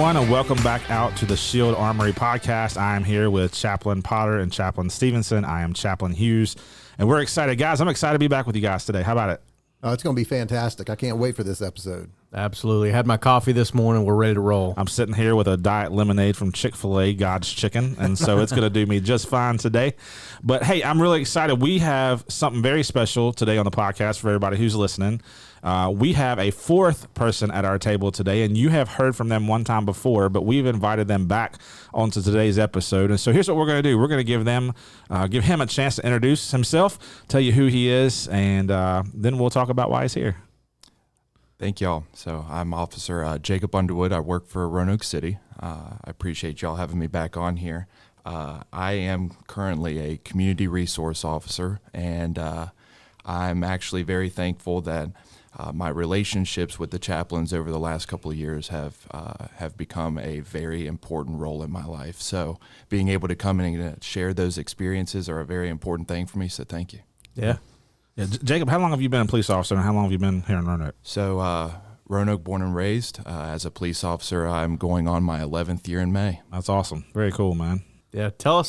everyone, and welcome back out to the Shield Armory podcast. I am here with Chaplain Potter and Chaplain Stevenson. I am Chaplain Hughes, and we're excited. Guys, I'm excited to be back with you guys today. How about it? It's going to be fantastic. I can't wait for this episode. Absolutely. Had my coffee this morning. We're ready to roll. I'm sitting here with a diet lemonade from Chick-fil-A, God's Chicken, and so it's going to do me just fine today. But, hey, I'm really excited. We have something very special today on the podcast for everybody who's listening. We have a fourth person at our table today, and you have heard from them one time before, but we've invited them back onto today's episode. And so here's what we're going to do. We're going to give him a chance to introduce himself, tell you who he is, and then we'll talk about why he's here. Thank y'all. So I'm Officer Jacob Underwood. I work for Roanoke City. I appreciate y'all having me back on here. I am currently a community resource officer, and I'm actually very thankful that my relationships with the chaplains over the last couple of years have become a very important role in my life. So being able to come in and share those experiences are a very important thing for me, so thank you. Yeah. Jacob, how long have you been a police officer, and how long have you been here in Roanoke? So Roanoke, born and raised. As a police officer, I'm going on my 11th year in May. That's awesome. Very cool, man. Yeah, tell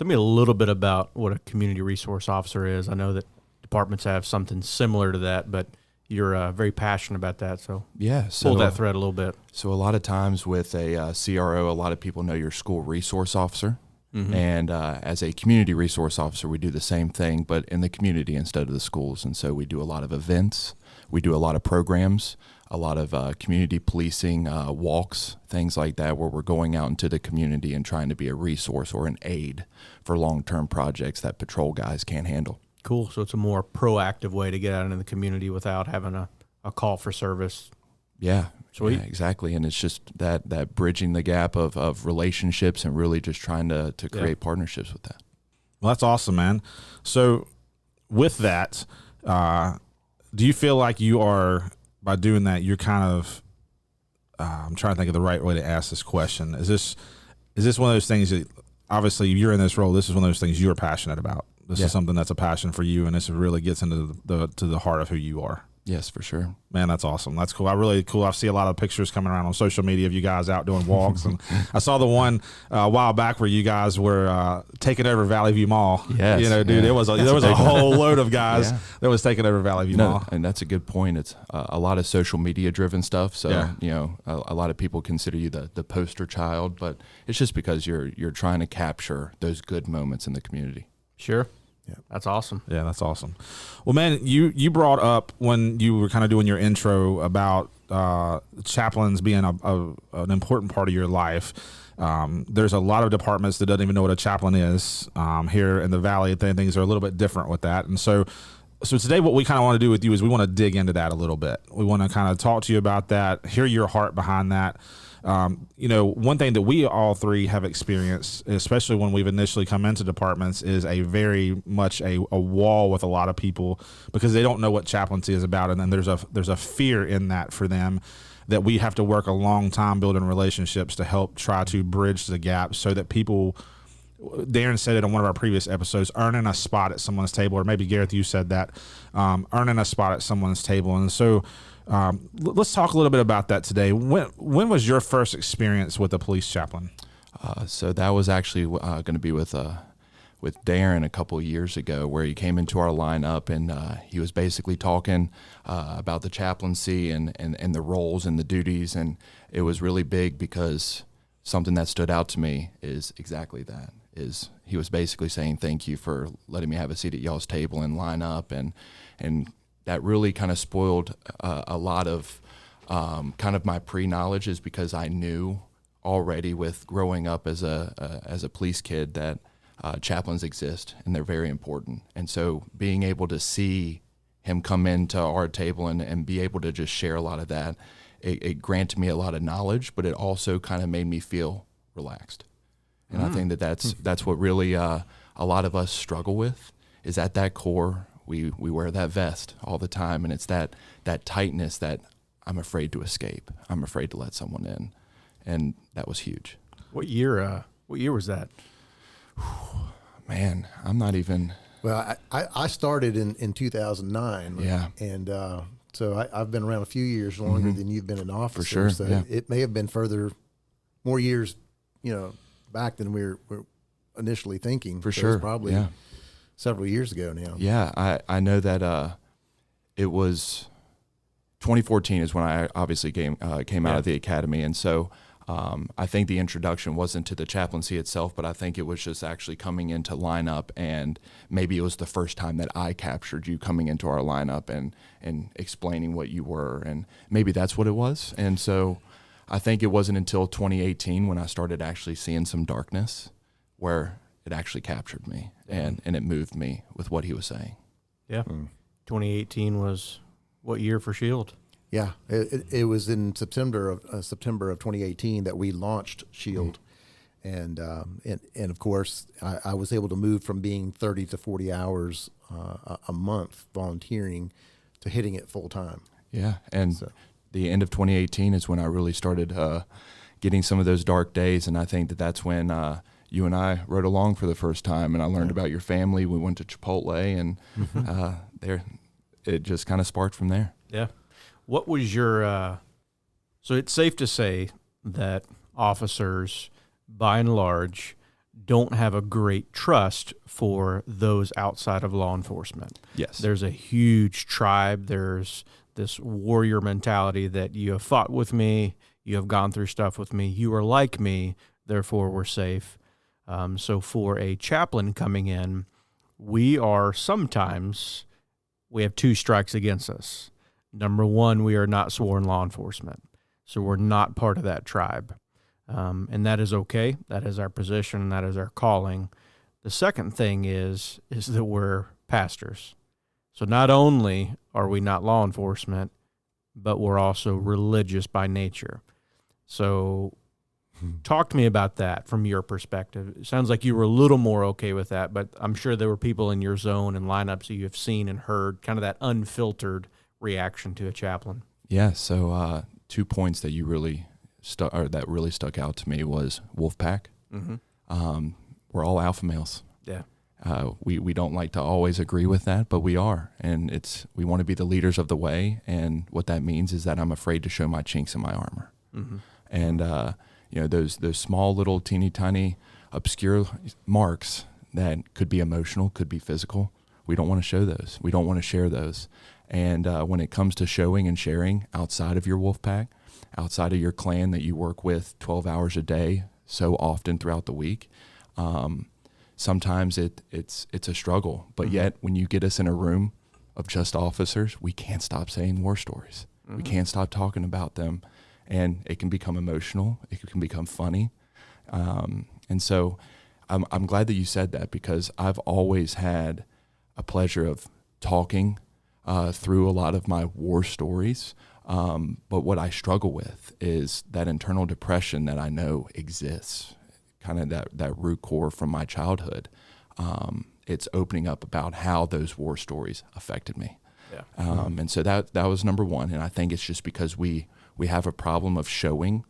me a little bit about what a community resource officer is. I know that departments have something similar to that, but you're very passionate about that, so pull that thread a little bit. So a lot of times with a CRO, a lot of people know your school resource officer. Mm-hmm. And as a community resource officer, we do the same thing, but in the community instead of the schools. And so we do a lot of events, we do a lot of programs, a lot of community policing, walks, things like that, where we're going out into the community and trying to be a resource or an aid for long-term projects that patrol guys can't handle. Cool. So it's a more proactive way to get out into the community without having a call for service. Yeah. Sweet. Yeah, exactly. And it's just that bridging the gap of relationships and really just trying to create partnerships with that. Well, that's awesome, man. So with that, do you feel like you are, by doing that, you're kind of, I'm trying to think of the right way to ask this question. Is this one of those things that, obviously you're in this role, this is one of those things you're passionate about. This is something that's a passion for you, and this really gets into the heart of who you are. Yes, for sure. Man, that's awesome. That's cool. I see a lot of pictures coming around on social media of you guys out doing walks. And I saw the one a while back where you guys were taking over Valley View Mall. Yes. You know, dude, there was a whole load of guys that was taking over Valley View Mall. And that's a good point. It's a lot of social media driven stuff. So, a lot of people consider you the poster child, but it's just because you're trying to capture those good moments in the community. Sure. Yeah, that's awesome. Yeah, that's awesome. Well, man, you brought up when you were kind of doing your intro about chaplains being an important part of your life. There's a lot of departments that doesn't even know what a chaplain is. Here in the Valley, things are a little bit different with that. And so today what we kind of want to do with you is we want to dig into that a little bit. We want to kind of talk to you about that, hear your heart behind that. One thing that we all three have experienced, especially when we've initially come into departments, is a very much a wall with a lot of people because they don't know what chaplaincy is about. And then there's a fear in that for them that we have to work a long time building relationships to help try to bridge the gap so that people, Darren said it on one of our previous episodes, earning a spot at someone's table, or maybe Gareth, you said that, earning a spot at someone's table. And so, let's talk a little bit about that today. When was your first experience with a police chaplain? So that was actually going to be with Darren a couple of years ago, where he came into our lineup and he was basically talking about the chaplaincy and the roles and the duties, and it was really big because something that stood out to me is exactly that. Is he was basically saying thank you for letting me have a seat at y'all's table and line up, and that really kind of spoiled a lot of kind of my pre-knowledge, is because I knew already with growing up as a police kid that chaplains exist and they're very important. And so being able to see him come into our table and be able to just share a lot of that, it granted me a lot of knowledge, but it also kind of made me feel relaxed. And I think that's what really a lot of us struggle with, is at that core, we wear that vest all the time, and it's that tightness that I'm afraid to escape. I'm afraid to let someone in, and that was huge. What year was that? Man, I'm not even. Well, I started in 2009. Yeah. And so I've been around a few years longer than you've been an officer. For sure. So yeah. it may have been further more years, back than we're initially thinking. For So sure. it's probably Yeah. several years ago now. Yeah. I know that it was 2014 is when I obviously came out of the academy. And so I think the introduction wasn't to the chaplaincy itself, but I think it was just actually coming into lineup, and maybe it was the first time that I captured you coming into our lineup and explaining what you were, and maybe that's what it was. And so I think it wasn't until 2018 when I started actually seeing some darkness where it actually captured me and it moved me with what he was saying. Yeah. 2018 was what year for Shield? Yeah, it was in September of 2018 that we launched Shield, and of course I was able to move from being 30 to 40 hours a month volunteering to hitting it full time. Yeah, and the end of 2018 is when I really started getting some of those dark days, and I think that's when you and I rode along for the first time, and I learned about your family. We went to Chipotle, and it just kind of sparked from there. Yeah. What was your, so it's safe to say that officers, by and large, don't have a great trust for those outside of law enforcement. Yes. There's a huge tribe. There's this warrior mentality that you have fought with me, you have gone through stuff with me, you are like me, therefore we're safe. So for a chaplain coming in, we have two strikes against us. Number one, we are not sworn law enforcement, so we're not part of that tribe, and that is okay. That is our position. That is our calling. The second thing is that we're pastors. So not only are we not law enforcement, but we're also religious by nature. So talk to me about that from your perspective. It sounds like you were a little more okay with that, but I'm sure there were people in your zone and lineups that you have seen and heard, kind of that unfiltered reaction to a chaplain. Yeah. So 2 points that you really stuck out to me was Wolfpack. Mm-hmm. We're all alpha males. Yeah. We don't like to always agree with that, but we are, and we want to be the leaders of the way. And what that means is that I'm afraid to show my chinks in my armor. Mm-hmm. And those small little teeny tiny obscure marks that could be emotional, could be physical. We don't want to show those. We don't want to share those. And when it comes to showing and sharing outside of your wolf pack, outside of your clan that you work with 12 hours a day, so often throughout the week, sometimes it's a struggle. But yet, when you get us in a room of just officers, we can't stop saying war stories. Mm-hmm. We can't stop talking about them. And it can become emotional. It can become funny. And so I'm glad that you said that, because I've always had a pleasure of talking through a lot of my war stories. But what I struggle with is that internal depression that I know exists, kind of that root core from my childhood. It's opening up about how those war stories affected me. Yeah. And so that was number one. And I think it's just because we have a problem of showing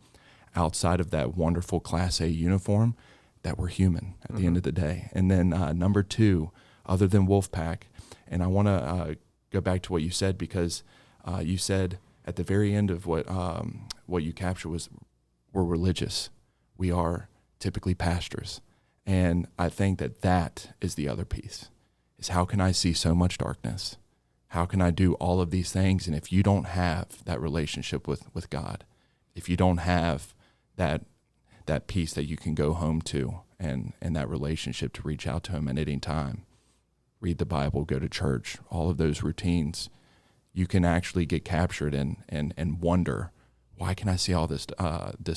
outside of that wonderful Class A uniform that we're human at the end of the day. And then number two, other than Wolfpack, and I want to go back to what you said, because you said at the very end of what you captured was we're religious. We are typically pastors. And I think that is the other piece, is how can I see so much darkness? How can I do all of these things? And if you don't have that relationship with God, if you don't have that peace that you can go home to and that relationship to reach out to him at any time, read the Bible, go to church, all of those routines, you can actually get captured and wonder, why can I see all this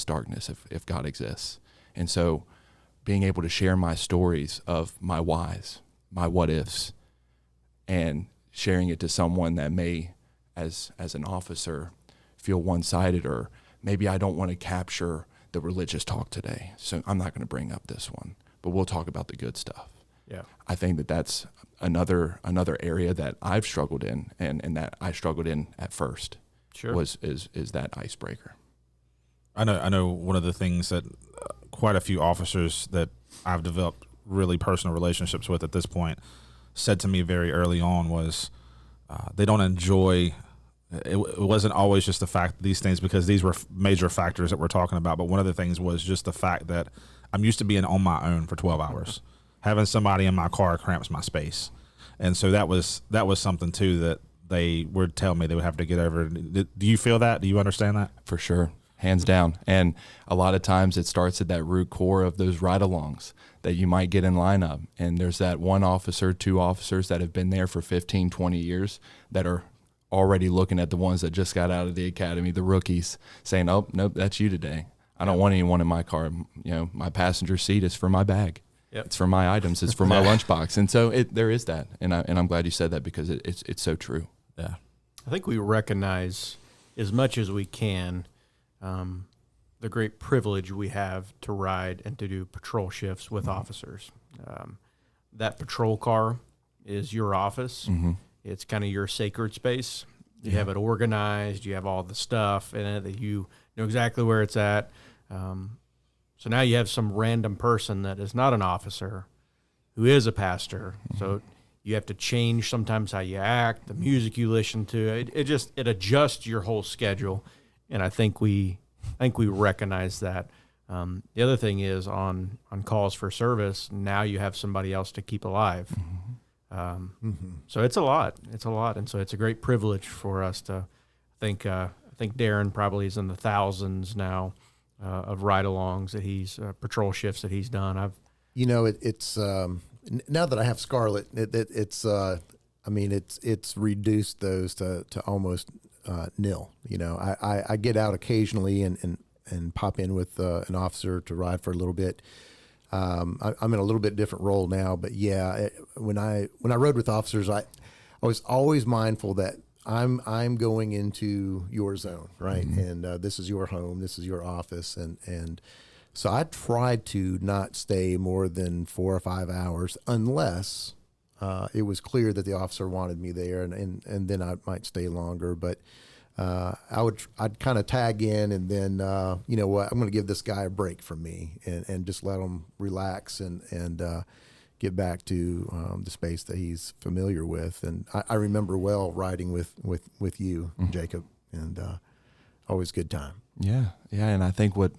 darkness if God exists? And so being able to share my stories of my whys, my what ifs, and sharing it to someone that may, as an officer, feel one-sided, or maybe I don't want to capture the religious talk today, so I'm not going to bring up this one, but we'll talk about the good stuff. Yeah, I think that's another area that I've struggled in, and that I struggled in at first. Sure. is that icebreaker. I know one of the things that quite a few officers that I've developed really personal relationships with at this point said to me very early on was they don't enjoy it wasn't always just the fact these things, because these were major factors that we're talking about. But one of the things was just the fact that I'm used to being on my own for 12 hours. Having somebody in my car cramps my space. And so that was something too that they would tell me they would have to get over. Do you feel that? Do you understand that? For sure. Hands down. And a lot of times it starts at that root core of those ride-alongs that you might get in lineup. And there's that one officer, two officers that have been there for 15, 20 years that are already looking at the ones that just got out of the academy, the rookies, saying, oh, nope, that's you today. I don't want anyone in my car. My passenger seat is for my bag. Yep. It's for my items. It's for my lunchbox. And so there is that. And I'm glad you said that, because it's so true. Yeah. I think we recognize as much as we can the great privilege we have to ride and to do patrol shifts with officers. That patrol car is your office. Mm-hmm. It's kind of your sacred space. You have it organized. You have all the stuff in it that you know exactly where it's at. So now you have some random person that is not an officer who is a pastor. Mm-hmm. So you have to change sometimes how you act, the music you listen to. It adjusts your whole schedule, and I think we recognize that. The other thing is on calls for service, now you have somebody else to keep alive. Mm-hmm. So it's a lot, and so it's a great privilege for us to think. I think Darren probably is in the thousands now of ride-alongs that he's patrol shifts that he's done. It's now that I have Scarlett, it's reduced those to almost nil. I get out occasionally and pop in with an officer to ride for a little bit. I'm in a little bit different role now, but when I rode with officers, I was always mindful that I'm going into your zone, right? Mm-hmm. And this is your home, this is your office, and so I tried to not stay more than 4 or 5 hours unless it was clear that the officer wanted me there, and then I might stay longer, but. I'd kind of tag in, and then you know what, I'm going to give this guy a break from me, and just let him relax and get back to the space that he's familiar with. And I remember well riding with you, mm-hmm. Jacob, and always good time. Yeah, and I think what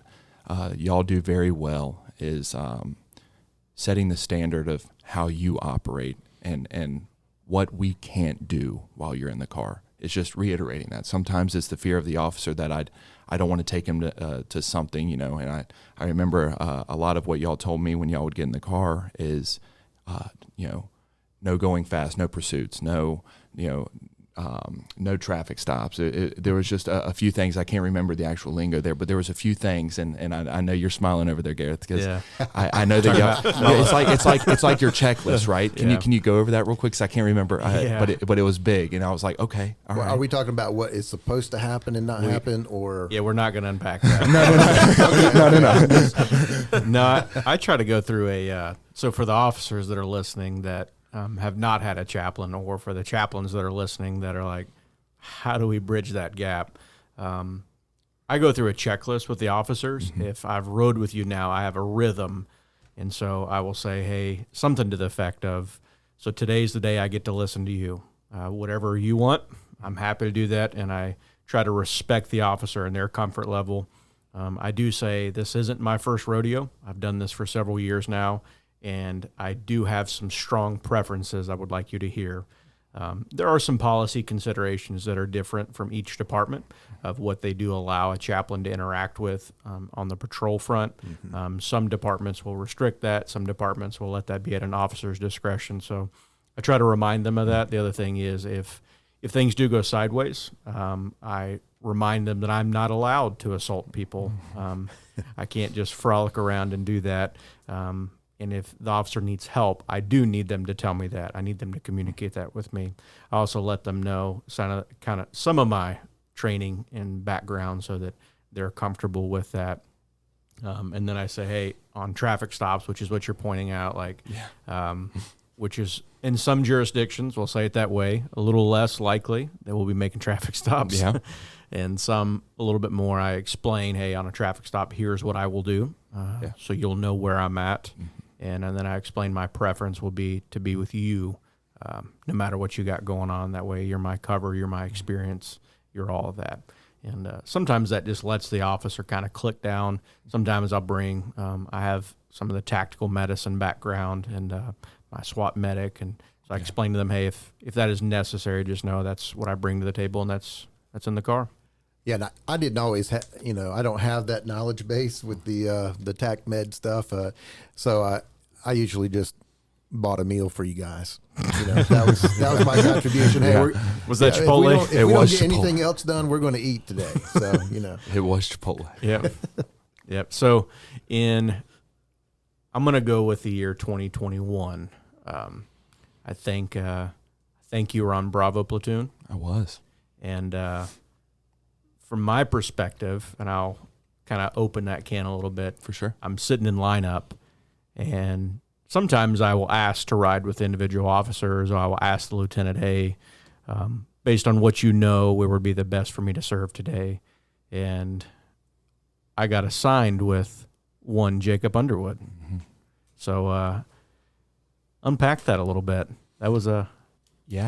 y'all do very well is setting the standard of how you operate and what we can't do while you're in the car. It's just reiterating that. Sometimes it's the fear of the officer that I don't want to take him to something, and I remember a lot of what y'all told me when y'all would get in the car is, no going fast, no pursuits, no traffic stops. There was just a few things. I can't remember the actual lingo there, but there was a few things, and I know you're smiling over there, Gareth, because I know that it's like your checklist, right? Can you go over that real quick? Because I can't remember, but it was big, and I was like, okay, all right. Are we talking about what is supposed to happen and not happen, or? Yeah, we're not going to unpack that. No. No, I try to go through so for the officers that are listening that have not had a chaplain, or for the chaplains that are listening that are like, how do we bridge that gap? I go through a checklist with the officers. Mm-hmm. If I've rode with you now, I have a rhythm. And so I will say, hey, something to the effect of, so today's the day I get to listen to you. Whatever you want, I'm happy to do that. And I try to respect the officer and their comfort level. I do say this isn't my first rodeo. I've done this for several years now. And I do have some strong preferences I would like you to hear. There are some policy considerations that are different from each department of what they do allow a chaplain to interact with on the patrol front. Mm-hmm. Some departments will restrict that. Some departments will let that be at an officer's discretion. So I try to remind them of that. The other thing is if things do go sideways, I remind them that I'm not allowed to assault people. I can't just frolic around and do that. And if the officer needs help, I do need them to tell me that. I need them to communicate that with me. I also let them know kind of some of my training and background so that they're comfortable with that. And then I say, hey, on traffic stops, which is what you're pointing out, which is in some jurisdictions, we'll say it that way, a little less likely that we'll be making traffic stops. Yeah. And some a little bit more, I explain, hey, on a traffic stop, here's what I will do. So you'll know where I'm at. Mm-hmm. And then I explain my preference will be to be with you no matter what you got going on. That way you're my cover, you're my experience, you're all of that. And sometimes that just lets the officer kind of click down. Sometimes I'll bring, I have some of the tactical medicine background and my SWAT medic. And so I explain to them, hey, if that is necessary, just know that's what I bring to the table, and that's in the car. Yeah, and I didn't always have, I don't have that knowledge base with the tac med stuff. So I usually just bought a meal for you guys. That was my contribution. Hey, was that Chipotle? If we don't get anything else done, we're going to eat today. So it was Chipotle. Yep. So I'm going to go with the year 2021. I think you were on Bravo platoon. I was, and from my perspective, and I'll kind of open that can a little bit. For sure. I'm sitting in lineup, and sometimes I will ask to ride with individual officers, or I will ask the lieutenant, hey, based on what where would be the best for me to serve today? And I got assigned with one Jacob Underwood. Mm-hmm. So unpack that a little bit. That was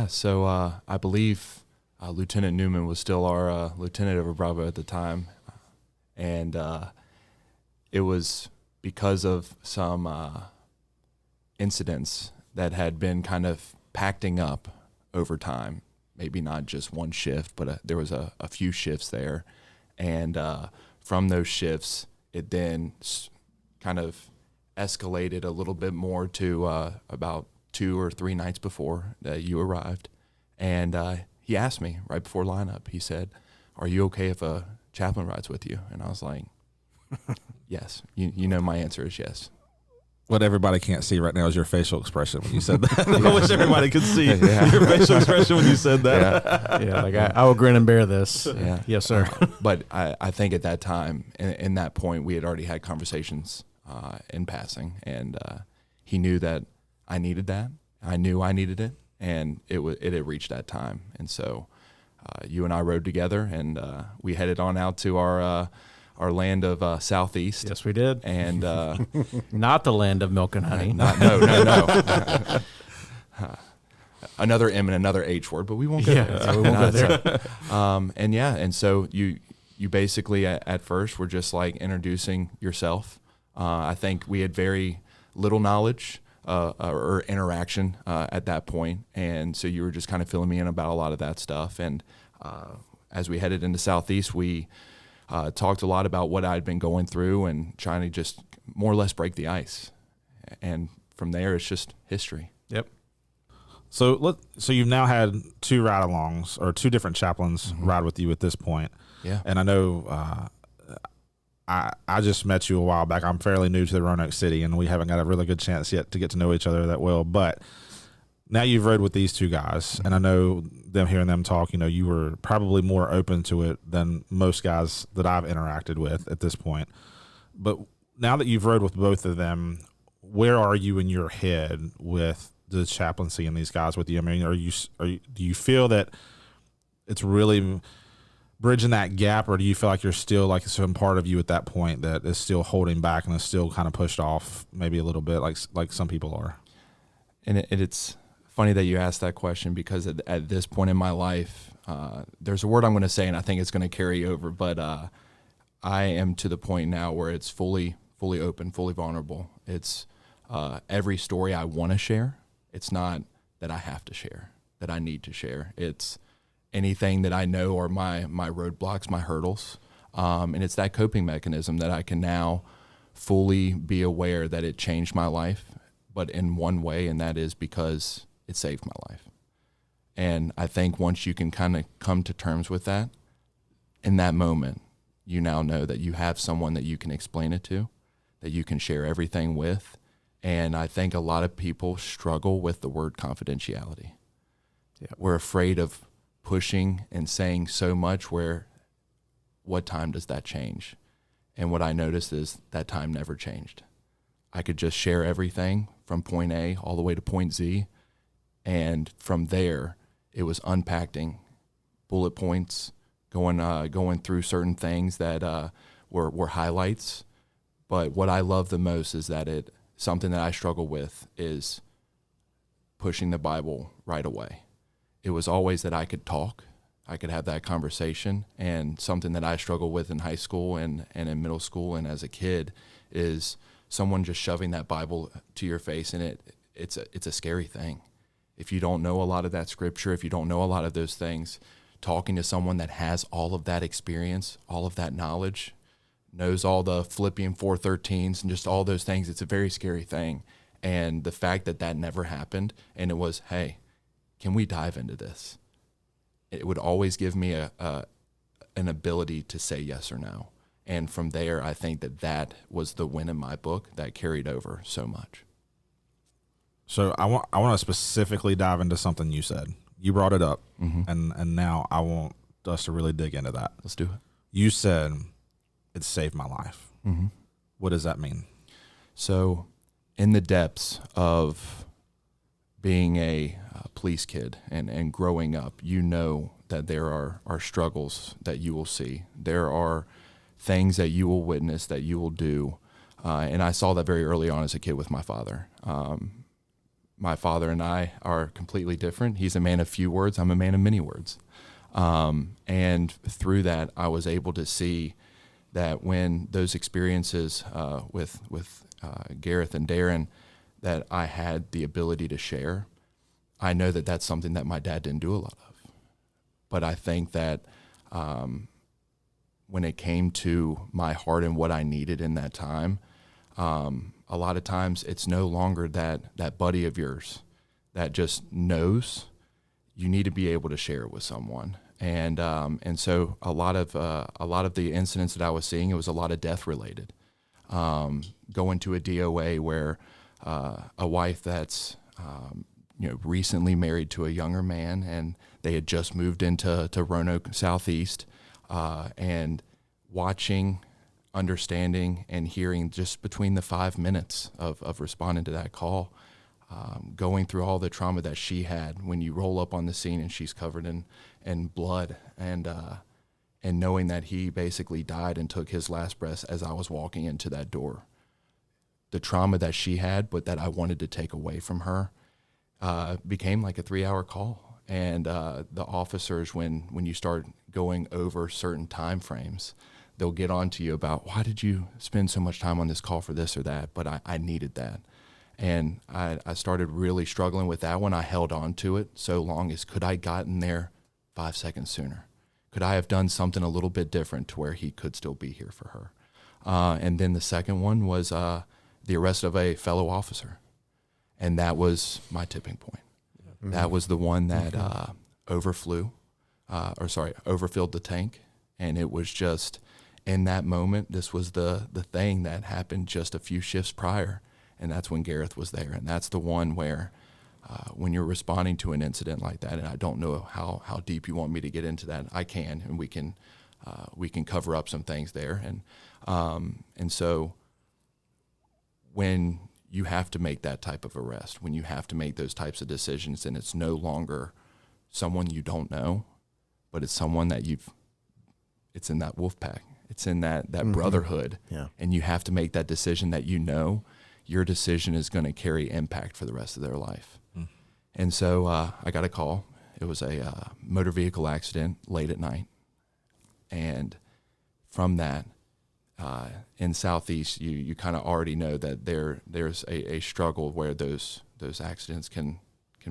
so I believe Lieutenant Newman was still our lieutenant over Bravo at the time, and it was because of some incidents that had been kind of packing up over time. Maybe not just one shift, but there was a few shifts there, and from those shifts, it then kind of escalated a little bit more to about 2 or 3 nights before you arrived, and he asked me right before lineup. He said, "Are you okay if a chaplain rides with you?" And I was like, "Yes." My answer is yes. What everybody can't see right now is your facial expression when you said that. I wish everybody could see your facial expression when you said that. Like I will grin and bear this. Yeah. Yes, sir. But I think at that time, in that point, we had already had conversations in passing, and he knew that I needed that. I knew I needed it, and it had reached that time. And so you and I rode together, and we headed on out to our land of Southeast. Yes, we did. And not the land of milk and honey. No. Another M and another H word, but we won't go there. So we won't go there. And so you basically at first were just like introducing yourself. I think we had very little knowledge or interaction at that point, and so you were just kind of filling me in about a lot of that stuff. And as we headed into Southeast, we talked a lot about what I'd been going through and trying to just more or less break the ice. And from there, it's just history. Yep. So you've now had 2 ride-alongs, or 2 different chaplains ride with you at this point. Yeah. And I know I just met you a while back. I'm fairly new to the Roanoke City, and we haven't got a really good chance yet to get to know each other that well. But now you've rode with these 2 guys, and I know hearing them talk, you were probably more open to it than most guys that I've interacted with at this point. But now that you've rode with both of them, where are you in your head with the chaplaincy and these guys with you? I mean, do you feel that it's really bridging that gap, or do you feel like you're still like some part of you at that point that is still holding back and is still kind of pushed off maybe a little bit like some people are? And it's funny that you asked that question, because at this point in my life, there's a word I'm going to say, and I think it's going to carry over, but I am to the point now where it's fully open, fully vulnerable. It's every story I want to share. It's not that I have to share, that I need to share. It's anything that I know are my roadblocks, my hurdles, and it's that coping mechanism that I can now fully be aware that it changed my life, but in one way, and that is because it saved my life. And I think once you can kind of come to terms with that, in that moment, you now know that you have someone that you can explain it to, that you can share everything with. And I think a lot of people struggle with the word confidentiality. Yeah. We're afraid of pushing and saying so much, where what time does that change? And what I noticed is that time never changed. I could just share everything from point A all the way to point Z. And from there, it was unpacking bullet points, going through certain things that were highlights. But what I love the most is that something that I struggle with is pushing the Bible right away. It was always that I could talk, I could have that conversation. And something that I struggled with in high school and in middle school and as a kid is someone just shoving that Bible to your face, and it's a scary thing. If you don't know a lot of that scripture, if you don't know a lot of those things, talking to someone that has all of that experience, all of that knowledge, knows all the Philippians 4:13s and just all those things, it's a very scary thing. And the fact that that never happened, and it was, hey, can we dive into this? It would always give me an ability to say yes or no. And from there, I think that was the win in my book that carried over so much. So I want to specifically dive into something you said. You brought it up, and now I want us to really dig into that. Let's do it. You said it saved my life. What does that mean? So in the depths of being a police kid and growing up, you know that there are struggles that you will see. There are things that you will witness, that you will do. And I saw that very early on as a kid with my father. My father and I are completely different. He's a man of few words. I'm a man of many words. And through that, I was able to see that when those experiences with Gareth and Darren, that I had the ability to share. I know that that's something that my dad didn't do a lot of. But I think that when it came to my heart and what I needed in that time, a lot of times it's no longer that buddy of yours that just knows. You need to be able to share it with someone. And so a lot of the incidents that I was seeing, it was a lot of death related. Going to a DOA where a wife that's recently married to a younger man, and they had just moved into Roanoke Southeast, and watching, understanding, and hearing just between the 5 minutes of responding to that call, going through all the trauma that she had when you roll up on the scene and she's covered in blood, and knowing that he basically died and took his last breath as I was walking into that door. The trauma that she had, but that I wanted to take away from her, became like a 3-hour call. And the officers, when you start going over certain time frames, they'll get on to you about, why did you spend so much time on this call for this or that? But I needed that. And I started really struggling with that when I held on to it so long as, could I gotten there 5 seconds sooner? Could I have done something a little bit different to where he could still be here for her? And then the second one was the arrest of a fellow officer. And that was my tipping point. Mm-hmm. That was the one that overfilled the tank. And it was just, in that moment, this was the thing that happened just a few shifts prior. And that's when Gareth was there. And that's the one where when you're responding to an incident like that, and I don't know how deep you want me to get into that, I can, and we can cover up some things there. And so when you have to make that type of arrest, when you have to make those types of decisions, and it's no longer someone you don't know, but it's someone that it's in that wolf pack. It's in that brotherhood. Yeah. And you have to make that decision that your decision is going to carry impact for the rest of their life. Mm. And so I got a call. It was a motor vehicle accident late at night. And from that, in Southeast, you kind of already know that there's a struggle where those accidents can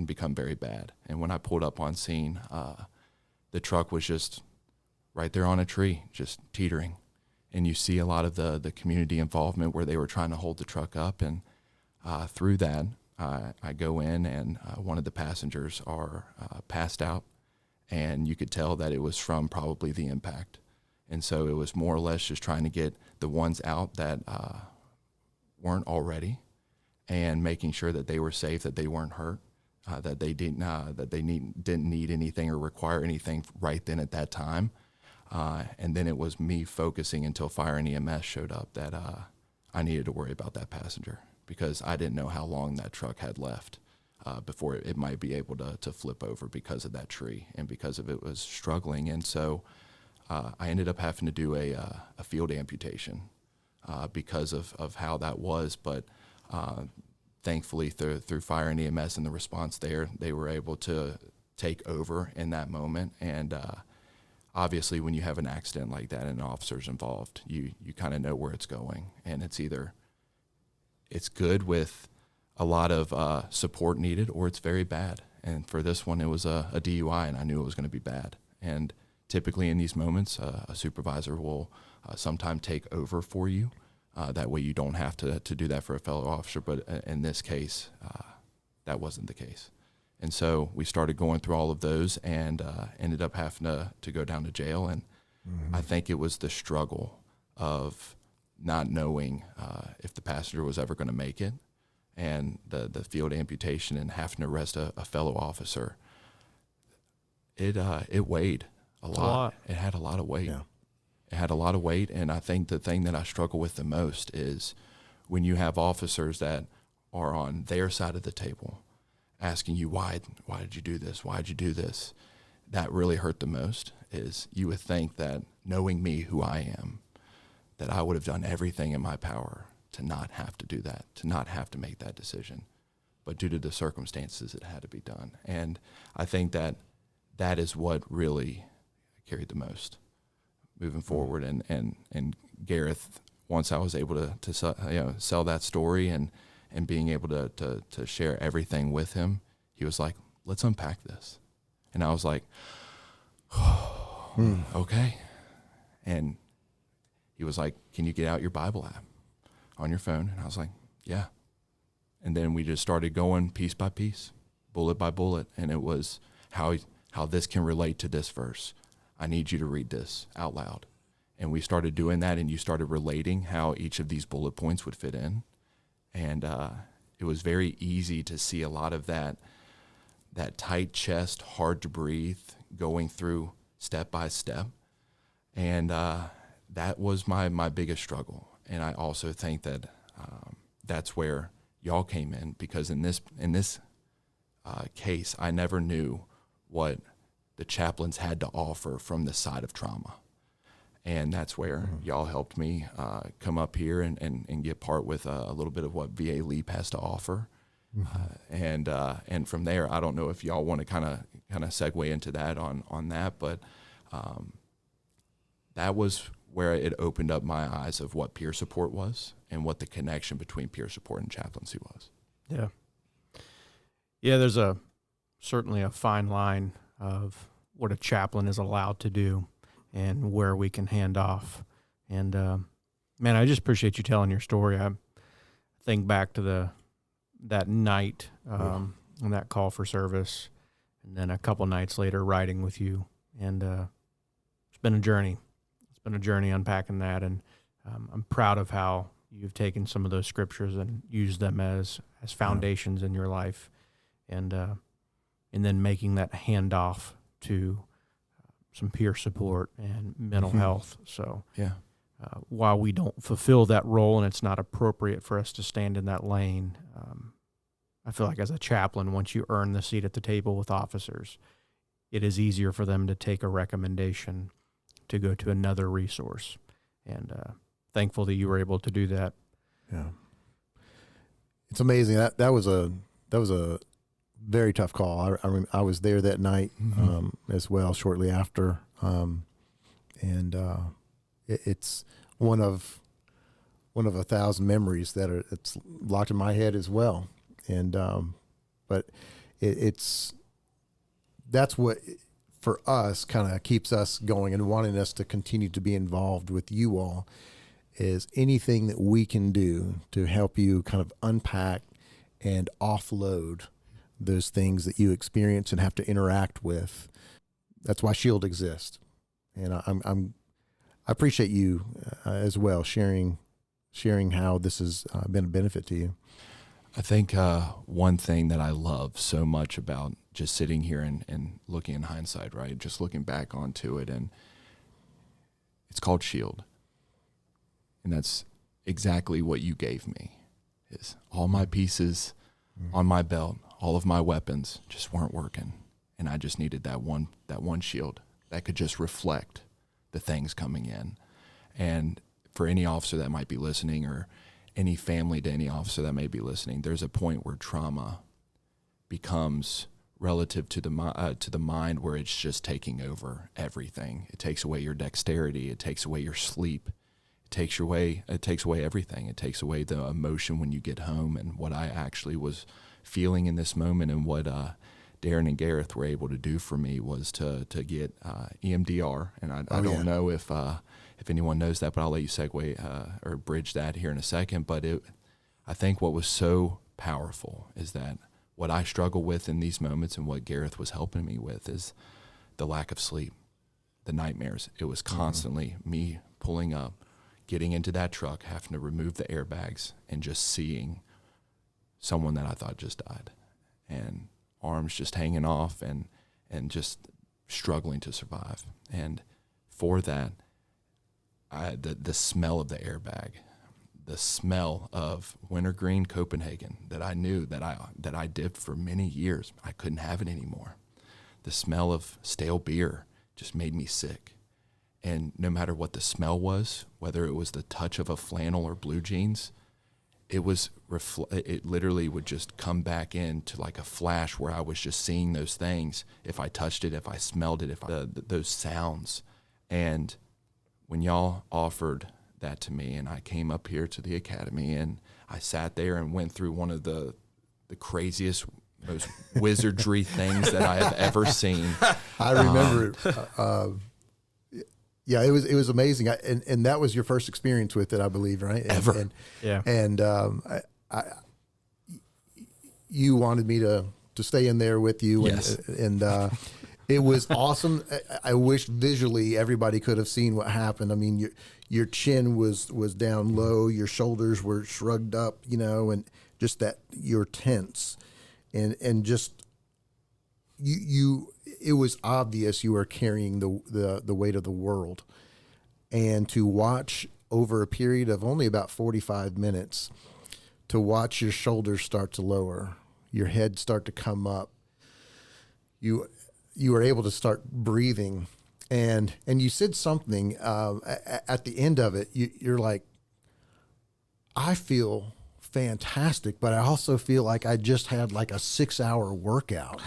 become very bad. And when I pulled up on scene, the truck was just right there on a tree, just teetering. And you see a lot of the community involvement where they were trying to hold the truck up. And through that, I go in, and one of the passengers are passed out. And you could tell that it was from probably the impact. And so it was more or less just trying to get the ones out that weren't already, and making sure that they were safe, that they weren't hurt, that they didn't need anything or require anything right then at that time. And then it was me focusing until fire and EMS showed up that I needed to worry about that passenger, because I didn't know how long that truck had left before it might be able to flip over because of that tree and because of it was struggling. And so I ended up having to do a field amputation because of how that was. But thankfully, through fire and EMS and the response there, they were able to take over in that moment. And obviously when you have an accident like that and an officer's involved, you kind of know where it's going. And it's good with a lot of support needed, or it's very bad. And for this one, it was a DUI, and I knew it was going to be bad. And typically in these moments, a supervisor will sometime take over for you. That way you don't have to do that for a fellow officer. But in this case, that wasn't the case. And so we started going through all of those and ended up having to go down to jail. And I think it was the struggle of not knowing if the passenger was ever going to make it, and the field amputation and having to arrest a fellow officer. It weighed a lot. It had a lot of weight. Yeah. It had a lot of weight, and I think the thing that I struggle with the most is when you have officers that are on their side of the table asking you, why did you do this? Why did you do this? That really hurt the most. Is you would think that, knowing me, who I am, that I would have done everything in my power to not have to do that, to not have to make that decision. But due to the circumstances, it had to be done. And I think that is what really carried the most moving forward. And Gareth, once I was able to sell that story and being able to share everything with him, he was like, let's unpack this. And I was like, okay. And he was like, can you get out your Bible app on your phone? And I was like, yeah. And then we just started going piece by piece, bullet by bullet. And it was how this can relate to this verse. I need you to read this out loud. And we started doing that, and you started relating how each of these bullet points would fit in. And it was very easy to see a lot of that tight chest, hard to breathe, going through step by step. And that was my biggest struggle. And I also think that that's where y'all came in, because in this case, I never knew what the chaplains had to offer from the side of trauma. And that's where y'all helped me come up here and get part with a little bit of what VA LEAP has to offer. And from there, I don't know if y'all want to kind of segue into that on that, but that was where it opened up my eyes of what peer support was and what the connection between peer support and chaplaincy was. Yeah. Yeah, there's certainly a fine line of what a chaplain is allowed to do and where we can hand off. And, man, I just appreciate you telling your story. I think back to that night on that call for service, and then a couple nights later riding with you. And it's been a journey. It's been a journey unpacking that. And I'm proud of how you've taken some of those scriptures and used them as foundations in your life. And then making that handoff to some peer support and mental health. So while we don't fulfill that role and it's not appropriate for us to stand in that lane, I feel like as a chaplain, once you earn the seat at the table with officers, it is easier for them to take a recommendation to go to another resource. And thankful that you were able to do that. Yeah. It's amazing. That was a very tough call. I was there that night as well, shortly after, and it's one of 1,000 memories that it's locked in my head as well. And but that's what for us kind of keeps us going and wanting us to continue to be involved with you all, is anything that we can do to help you kind of unpack and offload those things that you experience and have to interact with. That's why SHIELD exists. And I appreciate you as well sharing how this has been a benefit to you. I think one thing that I love so much about just sitting here and looking in hindsight, right? Just looking back onto it, and it's called SHIELD. And that's exactly what you gave me, is all my pieces on my belt, all of my weapons just weren't working. And I just needed that one shield that could just reflect the things coming in. And for any officer that might be listening, or any family to any officer that may be listening, there's a point where trauma becomes relative to the mind, where it's just taking over everything. It takes away your dexterity. It takes away your sleep. It takes away everything. It takes away the emotion when you get home. And what I actually was feeling in this moment, and what Darren and Gareth were able to do for me, was to get EMDR. And I don't know if anyone knows that, but I'll let you segue or bridge that here in a second. But I think what was so powerful is that what I struggle with in these moments, and what Gareth was helping me with, is the lack of sleep, the nightmares. It was constantly me pulling up, getting into that truck, having to remove the airbags, and just seeing someone that I thought just died, and arms just hanging off, and just struggling to survive. And for that, the smell of the airbag, the smell of wintergreen Copenhagen that I knew that I did for many years, I couldn't have it anymore. The smell of stale beer just made me sick. And no matter what the smell was, whether it was the touch of a flannel or blue jeans, it literally would just come back into like a flash, where I was just seeing those things. If I touched it, if I smelled it, those sounds. And when y'all offered that to me, and I came up here to the academy, and I sat there and went through one of the craziest, most wizardry things that I have ever seen. I remember it. Yeah, it was amazing. And that was your first experience with it, I believe, right? Ever. And you wanted me to stay in there with you. Yes. And it was awesome. I wish visually everybody could have seen what happened. I mean, your chin was down low, your shoulders were shrugged up, and just that you're tense, and just you. It was obvious you were carrying the weight of the world, and to watch over a period of only about 45 minutes, to watch your shoulders start to lower, your head start to come up, you were able to start breathing. And you said something at the end of it. You're like, I feel fantastic, but I also feel like I just had like a 6-hour workout.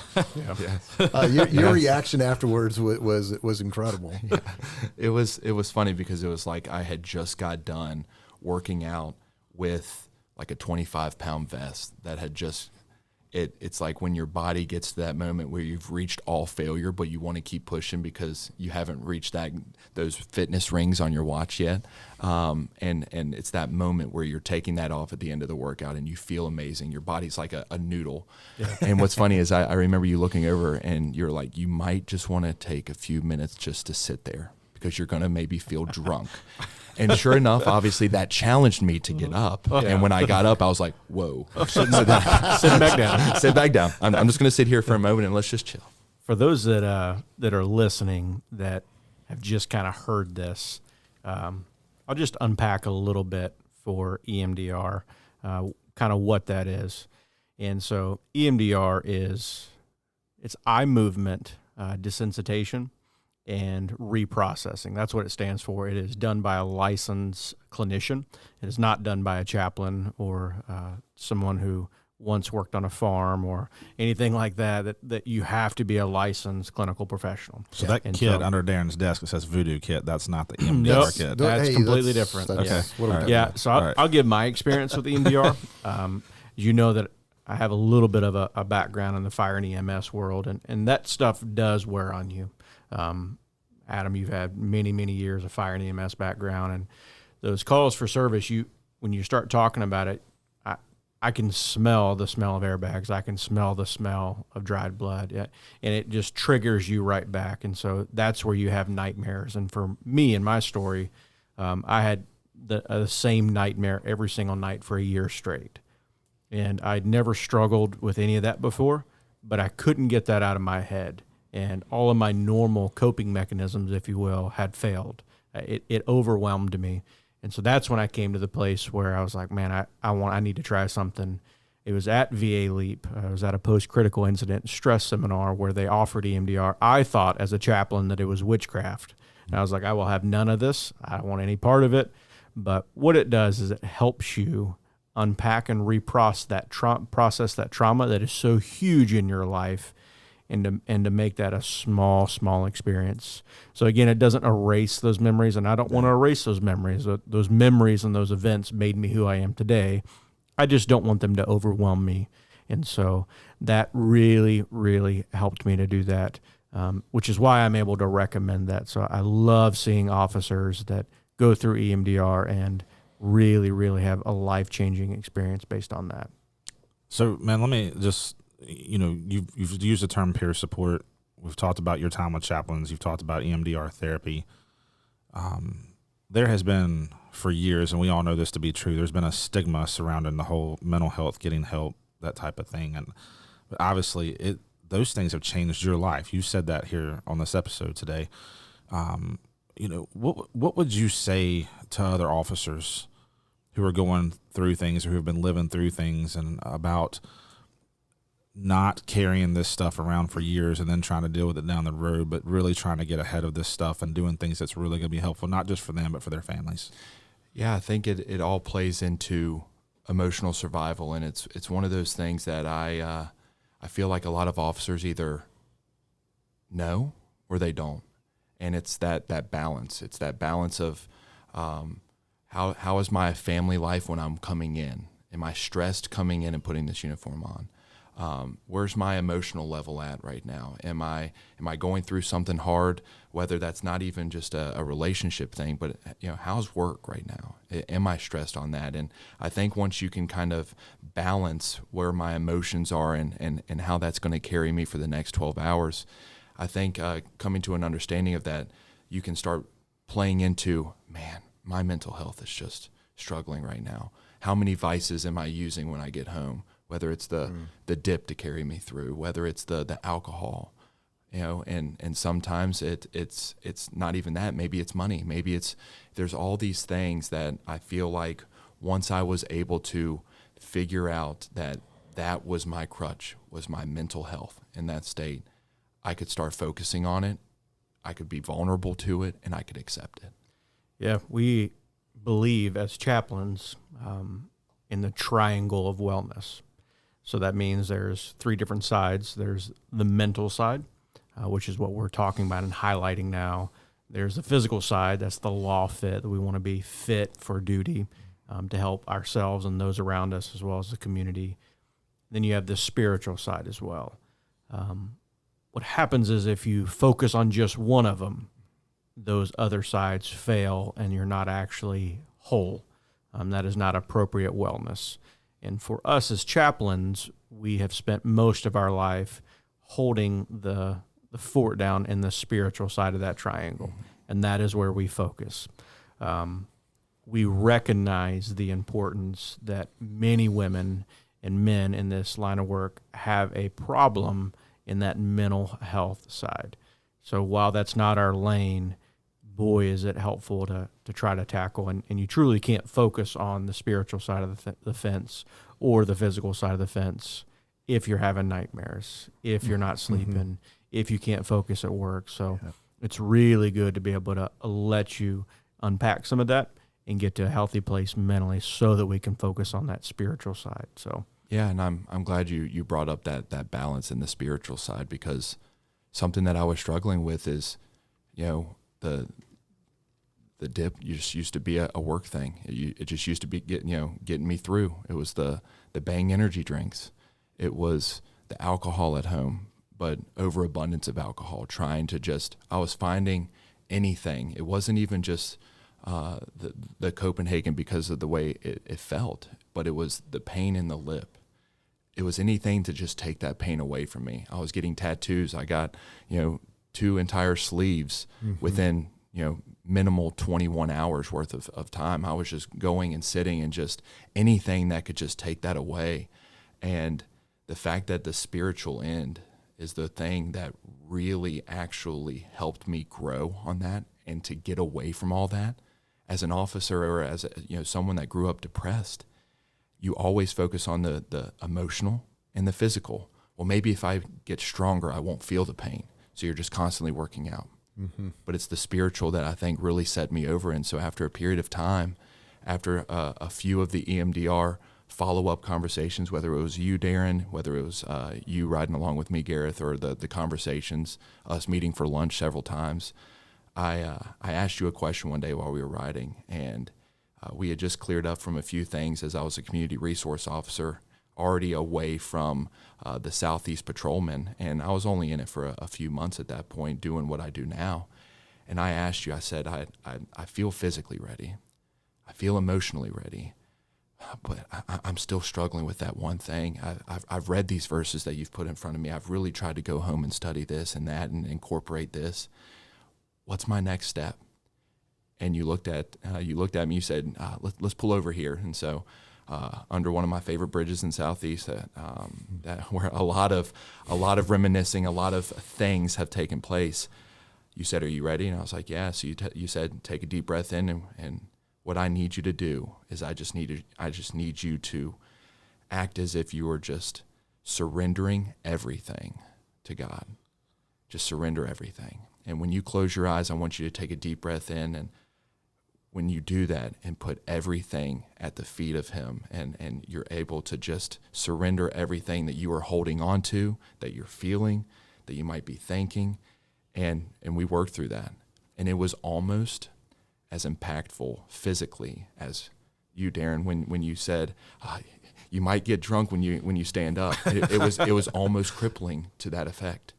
Your reaction afterwards was incredible. Yeah. It was funny, because it was like I had just got done working out with like a 25-pound vest that had just. It's like when your body gets to that moment where you've reached all failure, but you want to keep pushing because you haven't reached those fitness rings on your watch yet. And it's that moment where you're taking that off at the end of the workout, and you feel amazing. Your body's like a noodle. Yeah. And what's funny is I remember you looking over, and you're like, you might just want to take a few minutes just to sit there, because you're going to maybe feel drunk. And sure enough, obviously that challenged me to get up. Yeah. And when I got up, I was like, whoa. Sit back down. Sit back down. I'm just going to sit here for a moment and let's just chill. For those that are listening that have just kind of heard this, I'll just unpack a little bit for EMDR, kind of what that is. And so EMDR it's eye movement desensitization and reprocessing. That's what it stands for. It is done by a licensed clinician. It is not done by a chaplain or someone who once worked on a farm or anything like that you have to be a licensed clinical professional. So that kit under Darren's desk that says Voodoo Kit, that's not the EMDR kit. That's completely different. I'll give my experience with EMDR. You know that I have a little bit of a background in the fire and EMS world, and that stuff does wear on you. Adam, you've had many, many years of fire and EMS background, and those calls for service, when you start talking about it, I can smell the smell of airbags. I can smell the smell of dried blood, and it just triggers you right back. And so that's where you have nightmares. And for me, in my story, I had the same nightmare every single night for a year straight. And I'd never struggled with any of that before, but I couldn't get that out of my head. And all of my normal coping mechanisms, if you will, had failed. It overwhelmed me. And so that's when I came to the place where I was like, man, I need to try something. It was at VA Leap. I was at a post-critical incident stress seminar where they offered EMDR. I thought as a chaplain that it was witchcraft. And I was like, I will have none of this. I don't want any part of it. But what it does is it helps you unpack and reprocess that trauma that is so huge in your life. and to make that a small experience. So again, it doesn't erase those memories, and I don't want to erase those memories. Those memories and those events made me who I am today. I just don't want them to overwhelm me. And so that really, really helped me to do that, which is why I'm able to recommend that. So I love seeing officers that go through EMDR and really, really have a life-changing experience based on that. So, man, let me just, you've used the term peer support. We've talked about your time with Chaplains. You've talked about EMDR therapy. There has been, for years, and we all know this to be true, there's been a stigma surrounding the whole mental health, getting help, that type of thing. And obviously, those things have changed your life. You said that here on this episode today. What would you say to other officers who are going through things or who have been living through things and about not carrying this stuff around for years and then trying to deal with it down the road, but really trying to get ahead of this stuff and doing things that's really going to be helpful, not just for them, but for their families? Yeah, I think it all plays into emotional survival, and it's one of those things that I feel like a lot of officers either know or they don't, and it's that balance. It's that balance of how is my family life when I'm coming in? Am I stressed coming in and putting this uniform on? Where's my emotional level at right now? Am I going through something hard, whether that's not even just a relationship thing, but how's work right now? Am I stressed on that? And I think once you can kind of balance where my emotions are and how that's going to carry me for the next 12 hours, I think coming to an understanding of that, you can start playing into, man, my mental health is just struggling right now. How many vices am I using when I get home? Whether it's the dip to carry me through, whether it's the alcohol, and sometimes it's not even that. Maybe it's money. Maybe there's all these things that I feel like once I was able to figure out that was my crutch, was my mental health in that state, I could start focusing on it. I could be vulnerable to it, and I could accept it. Yeah, we believe as chaplains in the triangle of wellness. So that means there's 3 different sides. There's the mental side, which is what we're talking about and highlighting now. There's the physical side. That's the law fit, that we want to be fit for duty to help ourselves and those around us as well as the community. Then you have the spiritual side as well. What happens is if you focus on just one of them, those other sides fail and you're not actually whole. That is not appropriate wellness. And for us as chaplains, we have spent most of our life holding the fort down in the spiritual side of that triangle, and that is where we focus. We recognize the importance that many women and men in this line of work have a problem in that mental health side. So while that's not our lane, boy, is it helpful to try to tackle. And you truly can't focus on the spiritual side of the fence or the physical side of the fence if you're having nightmares, if you're not sleeping, if you can't focus at work. So it's really good to be able to let you unpack some of that and get to a healthy place mentally so that we can focus on that spiritual side. So yeah, and I'm glad you brought up that balance in the spiritual side, because something that I was struggling with is, the dip just used to be a work thing. It just used to be getting me through. It was the Bang energy drinks. It was the alcohol at home, but overabundance of alcohol, I was finding anything. It wasn't even just the Copenhagen because of the way it felt, but it was the pain in the lip. It was anything to just take that pain away from me. I was getting tattoos. I got, 2 entire sleeves within, minimal 21 hours worth of time. I was just going and sitting and just anything that could just take that away. And the fact that the spiritual end is the thing that really actually helped me grow on that and to get away from all that. As an officer or as someone that grew up depressed, you always focus on the emotional and the physical. Well, maybe if I get stronger, I won't feel the pain. So you're just constantly working out. But it's the spiritual that I think really set me over. And so after a period of time, after a few of the EMDR follow-up conversations, whether it was you, Darren, whether it was you riding along with me, Gareth, or the conversations, us meeting for lunch several times. I asked you a question one day while we were riding, and we had just cleared up from a few things as I was a community resource officer, already away from the Southeast Patrolmen, and I was only in it for a few months at that point, doing what I do now. And I asked you, I said, I feel physically ready. I feel emotionally ready. But I'm still struggling with that one thing. I've read these verses that you've put in front of me. I've really tried to go home and study this and that and incorporate this. What's my next step? And you looked at me. You said, let's pull over here. And so under one of my favorite bridges in Southeast, that where a lot of reminiscing, a lot of things have taken place. You said, "Are you ready?" And I was like, "Yeah." So you said, "Take a deep breath in and what I need you to do is I just need you to act as if you were just surrendering everything to God. Just surrender everything. And when you close your eyes, I want you to take a deep breath in, and when you do that and put everything at the feet of him, and you're able to just surrender everything that you are holding on to, that you're feeling, that you might be thinking, and we worked through that. And it was almost as impactful physically as you, Darren, when you said you might get drunk when you stand up. It was almost crippling to that effect.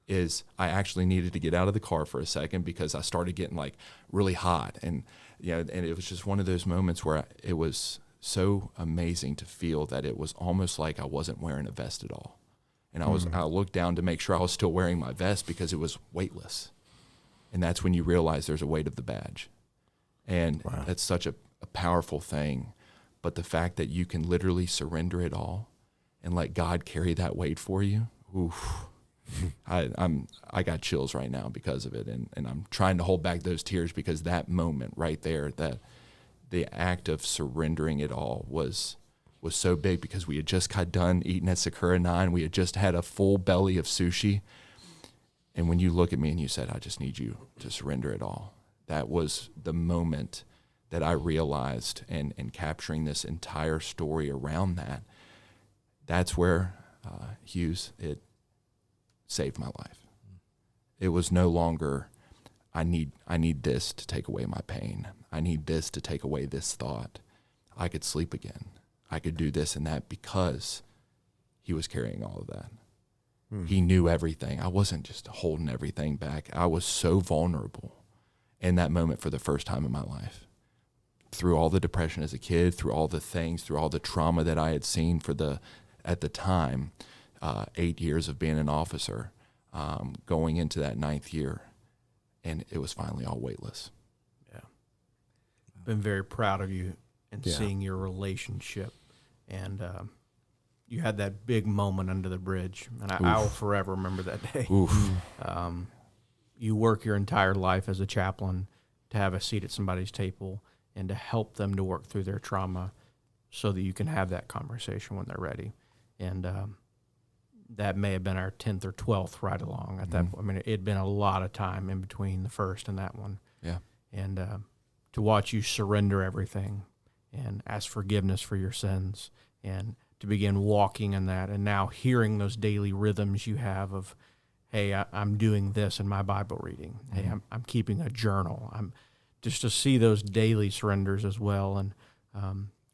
Is I actually needed to get out of the car for a second because I started getting like really hot, and and it was just one of those moments where it was so amazing to feel that it was almost like I wasn't wearing a vest at all, and I looked down to make sure I was still wearing my vest because it was weightless, and that's when you realize there's a weight of the badge. And that's such a powerful thing. But the fact that you can literally surrender it all and let God carry that weight for you, oof, I got chills right now because of it. And I'm trying to hold back those tears because that moment right there, that the act of surrendering it all was so big because we had just got done eating at Sakura 9. We had just had a full belly of sushi. And when you look at me and you said, I just need you to surrender it all. That was the moment that I realized, and capturing this entire story around that, that's where, Hughes, it saved my life. It was no longer, I need this to take away my pain. I need this to take away this thought. I could sleep again. I could do this and that because he was carrying all of that. He knew everything. I wasn't just holding everything back. I was so vulnerable in that moment for the first time in my life. Through all the depression as a kid, through all the things, through all the trauma that I had seen at the time, 8 years of being an officer, going into that 9th year, and it was finally all weightless. Yeah. Been very proud of you and seeing your relationship, and you had that big moment under the bridge, and I will forever remember that day. You work your entire life as a chaplain to have a seat at somebody's table and to help them to work through their trauma so that you can have that conversation when they're ready. And that may have been our 10th or 12th ride along at that point. I mean, it had been a lot of time in between the first and that one. Yeah. And to watch you surrender everything and ask forgiveness for your sins and to begin walking in that, and now hearing those daily rhythms you have of, hey, I'm doing this in my Bible reading. Hey, I'm keeping a journal. I'm just to see those daily surrenders as well. And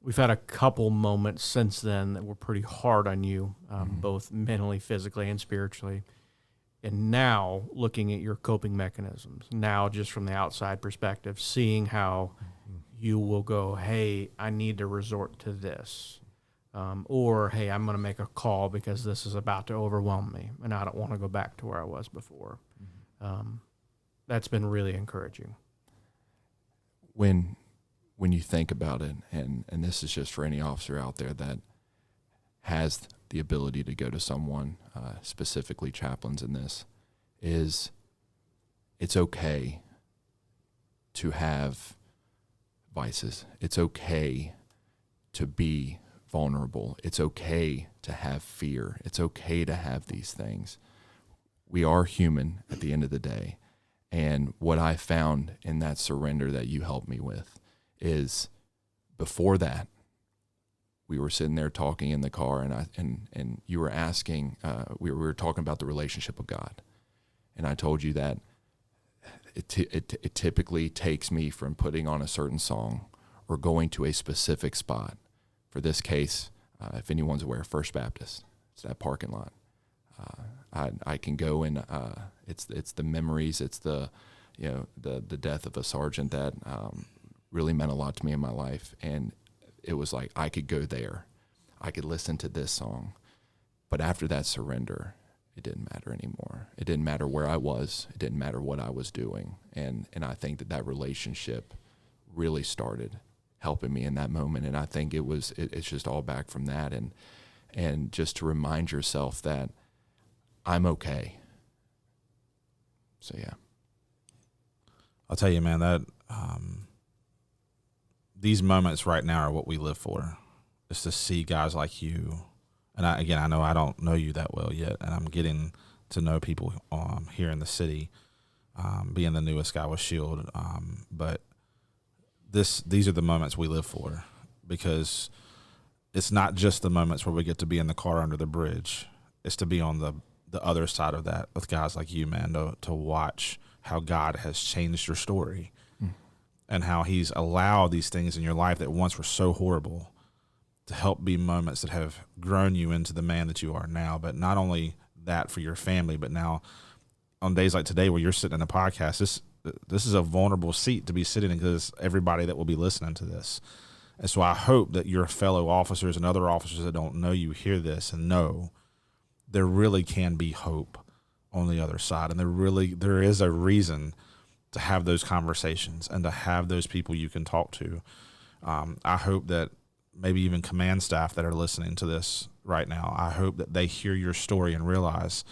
we've had a couple moments since then that were pretty hard on you, both mentally, physically, and spiritually. And now looking at your coping mechanisms, now just from the outside perspective, seeing how you will go, hey, I need to resort to this. Or, hey, I'm going to make a call because this is about to overwhelm me, and I don't want to go back to where I was before. That's been really encouraging. When you think about it, and this is just for any officer out there that has the ability to go to someone, specifically chaplains in this, is it's okay to have vices. It's okay to be vulnerable. It's okay to have fear. It's okay to have these things. We are human at the end of the day. And what I found in that surrender that you helped me with is before that, we were sitting there talking in the car, and you were asking, we were talking about the relationship with God, and I told you that it typically takes me from putting on a certain song or going to a specific spot. For this case, if anyone's aware, First Baptist, it's that parking lot. I can go and it's the memories, it's the death of a sergeant that really meant a lot to me in my life, and it was like I could go there, I could listen to this song, but after that surrender, it didn't matter anymore. It didn't matter where I was. It didn't matter what I was doing, and I think that relationship really started helping me in that moment, and I think it's just all back from that, and just to remind yourself that I'm okay. So yeah, I'll tell you, man, that these moments right now are what we live for. Is to see guys like you, and I know I don't know you that well yet, and I'm getting to know people here in the city, being the newest guy with Shield, but these are the moments we live for, because it's not just the moments where we get to be in the car under the bridge. It's to be on the other side of that with guys like you, man, to watch how God has changed your story and how he's allowed these things in your life that once were so horrible to help be moments that have grown you into the man that you are now. But not only that for your family, but now on days like today where you're sitting in a podcast, this is a vulnerable seat to be sitting in, because everybody that will be listening to this. And so I hope that your fellow officers and other officers that don't know you hear this and know there really can be hope on the other side. And there is a reason to have those conversations and to have those people you can talk to. I hope that maybe even command staff that are listening to this right now, I hope that they hear your story and realize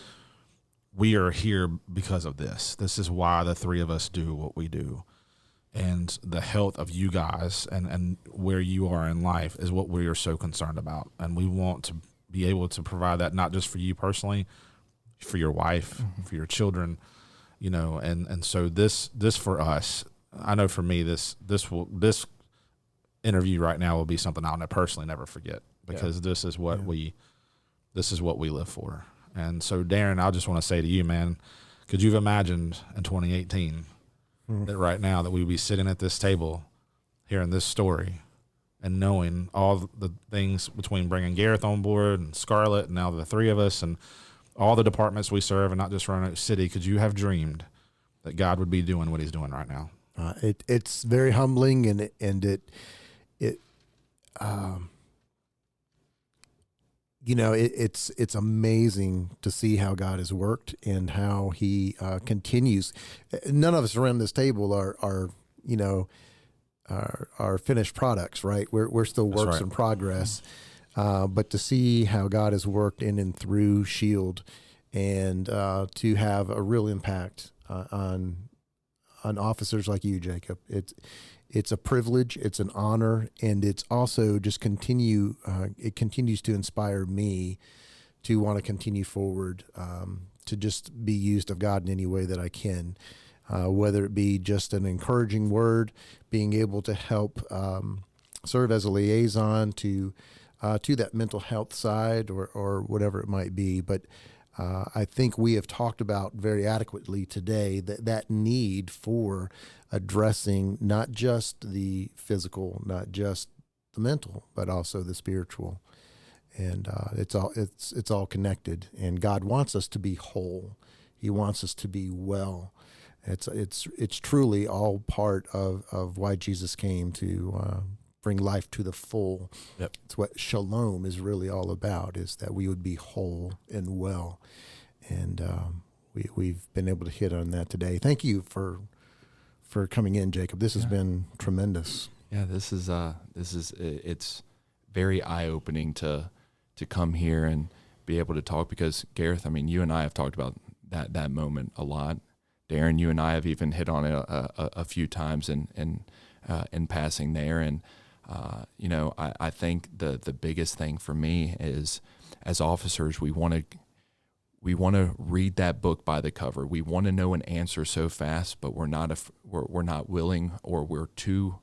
we are here because of this. This is why the three of us do what we do. And the health of you guys and where you are in life is what we are so concerned about. And we want to be able to provide that, not just for you personally, for your wife, for your children, and so this for us, I know for me, this interview right now will be something I'll personally never forget, because this is what we live for. And so, Darren, I just want to say to you, man, could you have imagined in 2018 that right now that we would be sitting at this table hearing this story and knowing all the things between bringing Gareth on board and Scarlett and now the three of us and all the departments we serve, and not just Roanoke City? Could you have dreamed that God would be doing what he's doing right now? It's very humbling, and it's amazing to see how God has worked and how he continues. None of us around this table are finished products, right? We're still works in progress. But to see how God has worked in and through Shield, and to have a real impact on officers like you, Jacob, it's a privilege, it's an honor, and it's also just it continues to inspire me to want to continue forward, to just be used of God in any way that I can, whether it be just an encouraging word, being able to help serve as a liaison to that mental health side or whatever it might be. But I think we have talked about very adequately today that need for addressing not just the physical, not just the mental, but also the spiritual. And it's all connected. And God wants us to be whole. He wants us to be well. It's truly all part of why Jesus came to bring life to the full. Yep. It's what shalom is really all about, is that we would be whole and well. And we've been able to hit on that today. Thank you for coming in, Jacob. This has been tremendous. Yeah, this is it's very eye-opening to come here and be able to talk, because Gareth, I mean, you and I have talked about that moment a lot. Darren, you and I have even hit on it a few times in passing there. And I think the biggest thing for me is, as officers, we want to read that book by the cover. We want to know an answer so fast, but we're not willing, or we're too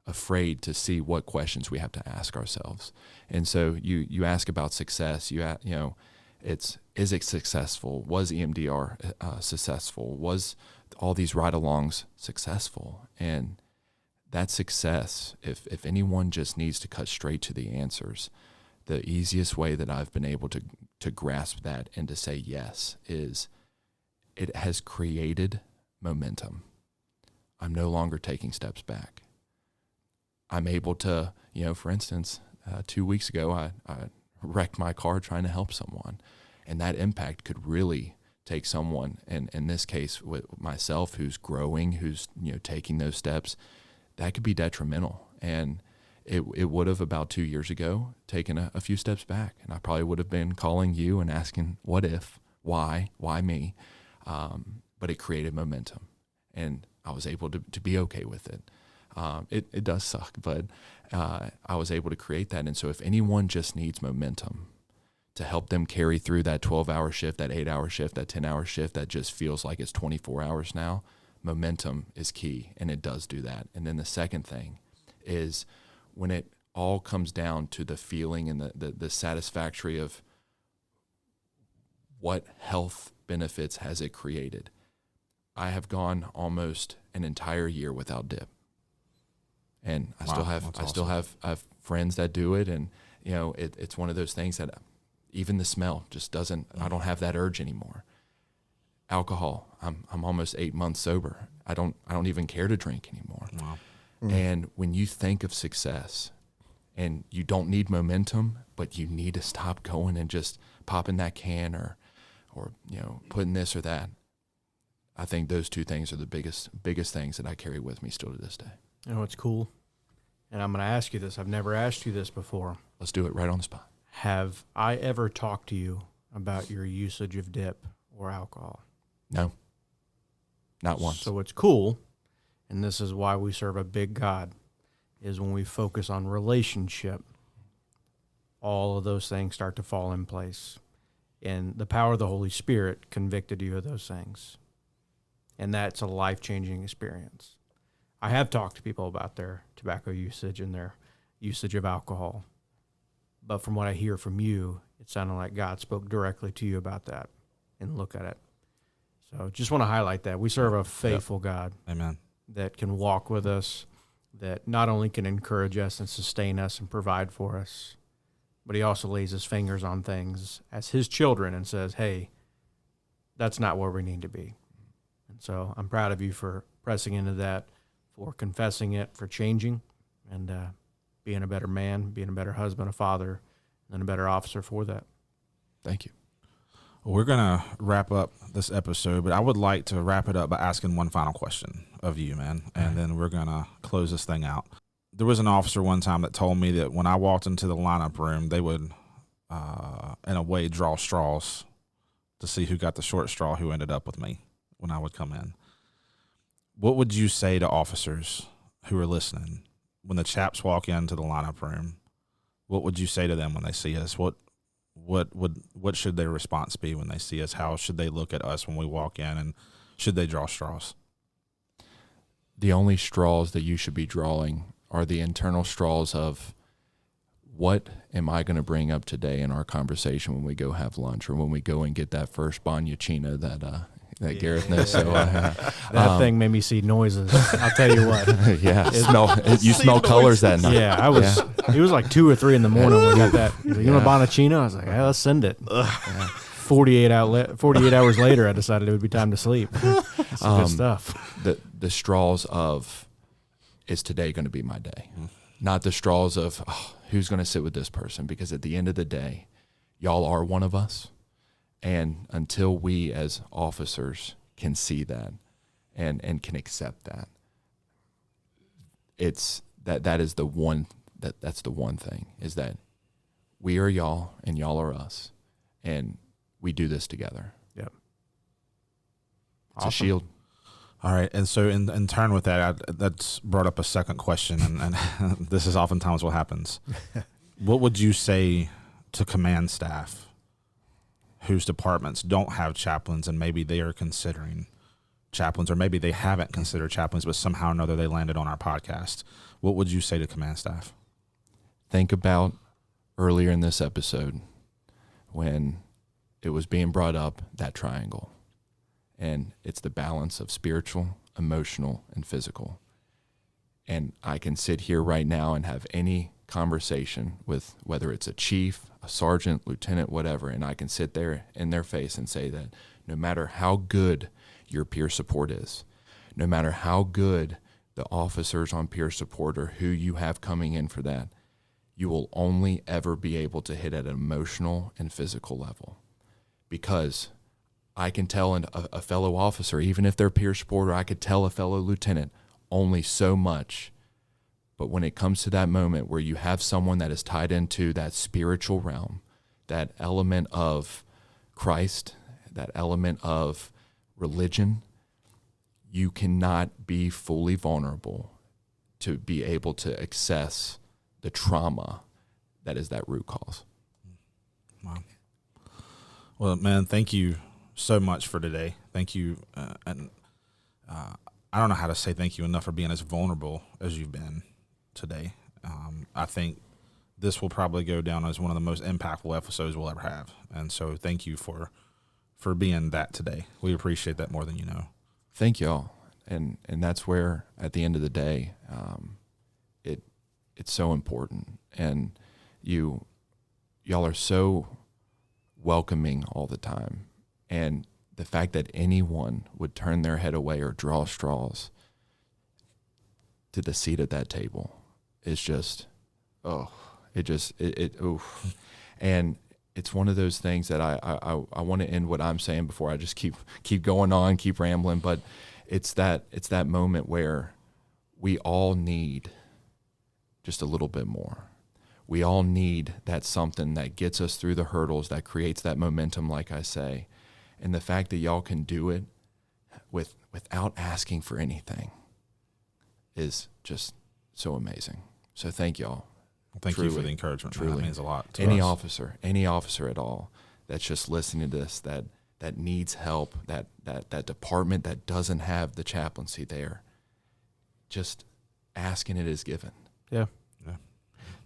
afraid to see what questions we have to ask ourselves. And so you ask about success. Is it successful? Was EMDR successful? Was all these ride-alongs successful? And that success, if anyone just needs to cut straight to the answers, the easiest way that I've been able to grasp that and to say yes is it has created momentum. I'm no longer taking steps back. I'm able to, for instance, 2 weeks ago, I wrecked my car trying to help someone. And that impact could really take someone, and in this case with myself, who's growing, who's taking those steps, that could be detrimental. And it would have about 2 years ago taken a few steps back, and I probably would have been calling you and asking, what if, why me? But it created momentum, and I was able to be okay with it. It does suck, but I was able to create that. And so if anyone just needs momentum to help them carry through that 12-hour shift, that 8-hour shift, that 10-hour shift that just feels like it's 24 hours now, momentum is key, and it does do that. And then the second thing is when it all comes down to the feeling and the satisfactory of what health benefits has it created. I have gone almost an entire year without dip. And I still have friends that do it, and it's one of those things that even the smell just doesn't. I don't have that urge anymore. Alcohol, I'm almost 8 months sober. I don't even care to drink anymore. Wow. And when you think of success, and you don't need momentum, but you need to stop going and just popping that can or putting this or that, I think those two things are the biggest things that I carry with me still to this day. You know what's cool? And I'm going to ask you this. I've never asked you this before. Let's do it right on the spot. Have I ever talked to you about your usage of dip or alcohol? No. Not once. So what's cool, and this is why we serve a big God, is when we focus on relationship, all of those things start to fall in place. And the power of the Holy Spirit convicted you of those things. And that's a life-changing experience. I have talked to people about their tobacco usage and their usage of alcohol. But from what I hear from you, it sounded like God spoke directly to you about that. And look at it. So just want to highlight that. We serve a faithful God. Amen. That can walk with us, that not only can encourage us and sustain us and provide for us, but he also lays his fingers on things as his children and says, hey, that's not where we need to be. And so I'm proud of you for pressing into that, for confessing it, for changing, and being a better man, being a better husband, a father, and a better officer for that. Thank you. We're going to wrap up this episode, but I would like to wrap it up by asking one final question of you, man, and then we're going to close this thing out. There was an officer one time that told me that when I walked into the lineup room, they would, in a way, draw straws to see who got the short straw, who ended up with me when I would come in. What would you say to officers who are listening when the chaps walk into the lineup room? What would you say to them when they see us? What should their response be when they see us? How should they look at us when we walk in, and should they draw straws? The only straws that you should be drawing are the internal straws of what am I going to bring up today in our conversation when we go have lunch or when we go and get that first bagnacina that Gareth knows. So that thing made me see noises. I'll tell you what. Yeah, you smell colors that night. Yeah, I was. Yeah. It was like 2 or 3 in the morning when we got that. He's like, you want a bagnacina? I was like, hey, let's send it. 48 hours later, I decided it would be time to sleep. It's good stuff. The straws of, is today going to be my day? Not the straws of, who's going to sit with this person? Because at the end of the day, y'all are one of us. And until we as officers can see that and can accept that, it's that is the one that's the one thing, is that we are y'all and y'all are us, and we do this together. Yep. It's a shield. All right, and so in turn with that, that's brought up a second question, and this is oftentimes what happens. What would you say to command staff whose departments don't have chaplains and maybe they are considering chaplains, or maybe they haven't considered chaplains, but somehow or another they landed on our podcast, what would you say to command staff? Think about earlier in this episode when it was being brought up, that triangle. And it's the balance of spiritual, emotional, and physical. And I can sit here right now and have any conversation with whether it's a chief, a sergeant, lieutenant, whatever, and I can sit there in their face and say that no matter how good your peer support is, no matter how good the officers on peer support or who you have coming in for that, you will only ever be able to hit at an emotional and physical level. Because I can tell a fellow officer, even if they're peer support, or I could tell a fellow lieutenant only so much. But when it comes to that moment where you have someone that is tied into that spiritual realm, that element of Christ, that element of religion, you cannot be fully vulnerable to be able to access the trauma that is that root cause. Wow. Well, man, thank you so much for today. Thank you. I don't know how to say thank you enough for being as vulnerable as you've been today. I think this will probably go down as one of the most impactful episodes we'll ever have. And so thank you for being that today. We appreciate that more than you know. Thank y'all. And that's where, at the end of the day, it's so important. And y'all are so welcoming all the time. And the fact that anyone would turn their head away or draw straws to the seat at that table is just, oof. And it's one of those things that I want to end what I'm saying before I just keep going on, keep rambling. But it's that moment where we all need just a little bit more. We all need that something that gets us through the hurdles, that creates that momentum, like I say. And the fact that y'all can do it without asking for anything is just so amazing. So thank y'all. Well, thank you for the encouragement. Truly. That means a lot to any us. Any officer at all that's just listening to this, that needs help, that department that doesn't have the chaplaincy there, just asking it is given. Yeah.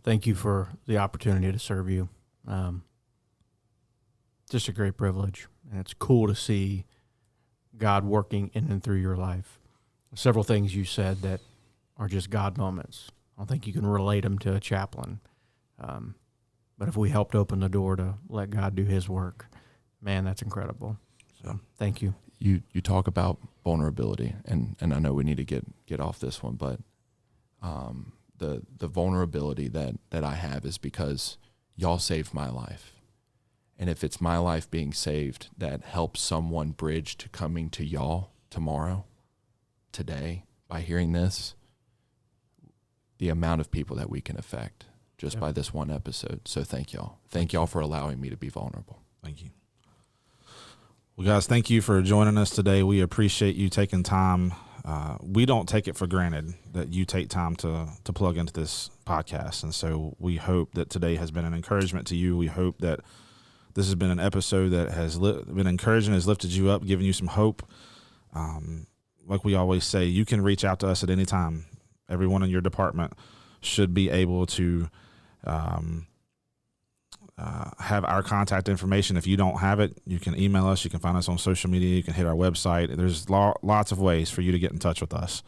Thank you for the opportunity to serve you. Just a great privilege. And it's cool to see God working in and through your life. Several things you said that are just God moments. I don't think you can relate them to a chaplain. But if we helped open the door to let God do his work, man, that's incredible. So thank you. You talk about vulnerability, and I know we need to get off this one, but the vulnerability that I have is because y'all saved my life. And if it's my life being saved that helps someone bridge to coming to y'all tomorrow, today, by hearing this, the amount of people that we can affect just by this one episode. So thank y'all. Thank y'all for allowing me to be vulnerable. Thank you. Well, guys, thank you for joining us today. We appreciate you taking time. We don't take it for granted that you take time to plug into this podcast. And so we hope that today has been an encouragement to you. We hope that this has been an episode that has been encouraging, has lifted you up, given you some hope. Like we always say, you can reach out to us at any time. Everyone in your department should be able to have our contact information. If you don't have it, you can email us. You can find us on social media. You can hit our website. There's lots of ways for you to get in touch with us.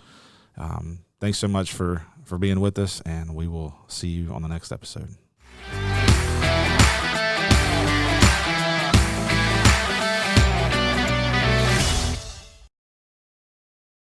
Thanks so much for being with us, and we will see you on the next episode.